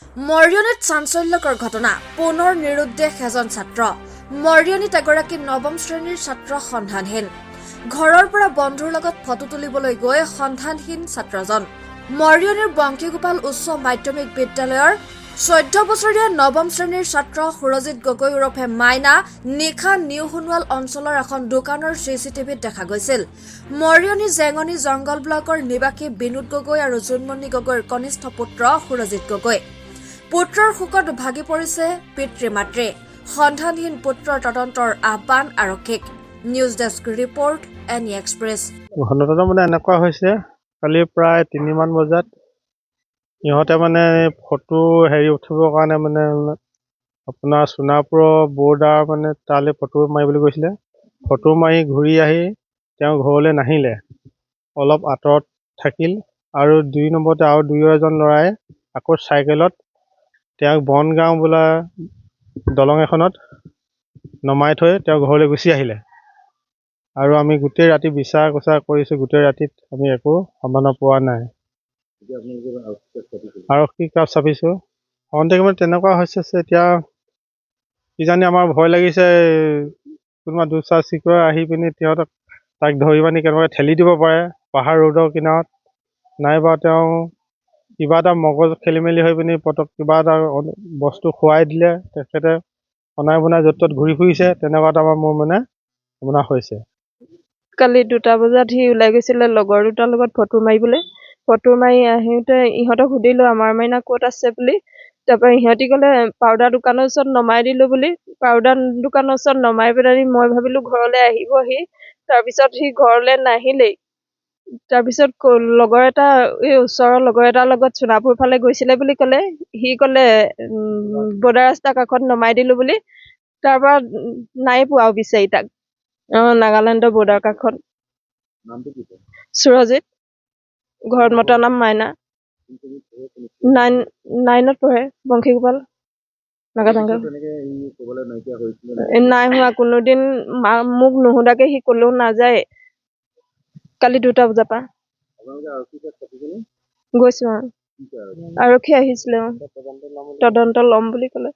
মৰিয়নীত চাঞ্চল্যকৰ ঘটনা পুনৰ নিৰুদ্দেশ এজন ছাত্ৰ মৰিয়নীত এগৰাকী নৱম শ্ৰেণীৰ ছাত্ৰ সন্ধানহীন ঘৰৰ পৰা বন্ধুৰ লগত ফটো তুলিবলৈ গৈ সন্ধানহীন ছাত্ৰজন মৰিয়নীৰ বংশীগোপাল উচ্চ মাধ্যমিক বিদ্যালয়ৰ 14 বছৰীয়া নৱম শ্ৰেণীৰ ছাত্ৰ সুৰজিত গগৈ ওৰফে মাইনা নিশা নিউ সোণোৱাল অঞ্চলৰ এখন দোকানৰ চিচিটিভিত দেখা গৈছিল মৰিয়নী জেঙনি জংগল ব্লকৰ নিবাসী বিনোদ গগৈ আৰু জুনমণি গগৈৰ কনিষ্ঠ পুত্ৰ সুৰজিত গগৈ পুত্ৰৰ শোকত ভাগি পৰিছে পিতৃ-মাতৃ সন্ধানহীন পুত্ৰৰ তদন্তৰ আহ্বান আৰক্ষীক news desk report any express ঘটনাটো মানে এনেকুৱা হৈছে কালি প্ৰায় 3 মান বজাত ইহঁতে মানে ফটো উঠিবৰ কাৰণে মানে আপোনাৰ সোণাপুৰৰ বৰ্ডাৰ মানে তালৈ ফটো মাৰিবলৈ গৈছিলে ফটো মাৰি ঘূৰি আহি তেওঁ ঘৰলৈ নাহিলে অলপ আঁতৰত থাকিল আৰু 2 নম্বৰতে আৰু এজন ল'ৰাই আকৌ চাইকেলত তেওঁক বনগাঁও বোলা দলং এখনত নমাই থৈ তেওঁ ঘৰলৈ গুচি আহিলে আৰু আমি গোটেই ৰাতি বিচাৰ কোচাৰ কৰিছোঁ গোটেই ৰাতিত আমি একো সন্ধান পোৱা নাই আৰক্ষী কাপ চাপিছোঁ সন্দেহ মানে তেনেকুৱা হৈছে এতিয়া কিজানি আমাৰ ভয় লাগিছে কোনোবা দুঃসাহসিকৰে আহি পিনি তেওঁক তাক ধৰি পানি কেনেবাকৈ ঠেলি দিব পাৰে পাহাৰ ৰোডৰ কিনাৰত নাইবা তেওঁ কিবা এটা মগজ খেলি মেলি হৈ পিনি পটক কিবা এটা বস্তু খুৱাই দিলে তেখেতে অনাই বনাই য'ত ত'ত ঘূৰি ফুৰিছে তেনেকুৱা এটা মোৰ মানে আপোনাৰ হৈছে কালি 2টা বজাত সি ওলাই গৈছিলে লগৰ দুটাৰ লগত ফটো মাৰিবলৈ ফটো মাৰি আহোঁতে ইহঁতক সুধিলো আমাৰ মাইনা ক'ত আছে বুলি তাৰপৰা ইহঁতি ক'লে পাউডাৰ দোকানৰ ওচৰত নমাই দিলোঁ বুলি পাউডাৰ দোকানৰ ওচৰত নমাই পেলাই মই ভাবিলোঁ ঘৰলৈ আহিবহি তাৰপিছত সি ঘৰলৈ নাহিলেই তাৰপিছত লগৰ এটা এই ওচৰৰ লগৰ এটাৰ লগত সোণাপুৰ ফালে গৈছিলে বুলি ক'লে সি ক'লে বৰ্ডাৰ ৰাস্তাৰ কাষত নমাই দিলোঁ বুলি তাৰপৰা নাই পোৱা আৰু বিচাৰি তাক নাগালেণ্ডৰ বৰ্ডাৰ কাষত সুৰজিত ঘৰত মতা নাম মাইনা 9ত পঢ়ে বংশীগোপাল নাগালেণ্ডৰ নাই হোৱা কোনোদিন মোক নুসুধাকে সি ক'লেও নাযায় কালি 2টা বজাৰ পৰা গৈছো আৰক্ষী আহিছিলে তদন্ত ল'ম বুলি ক'লে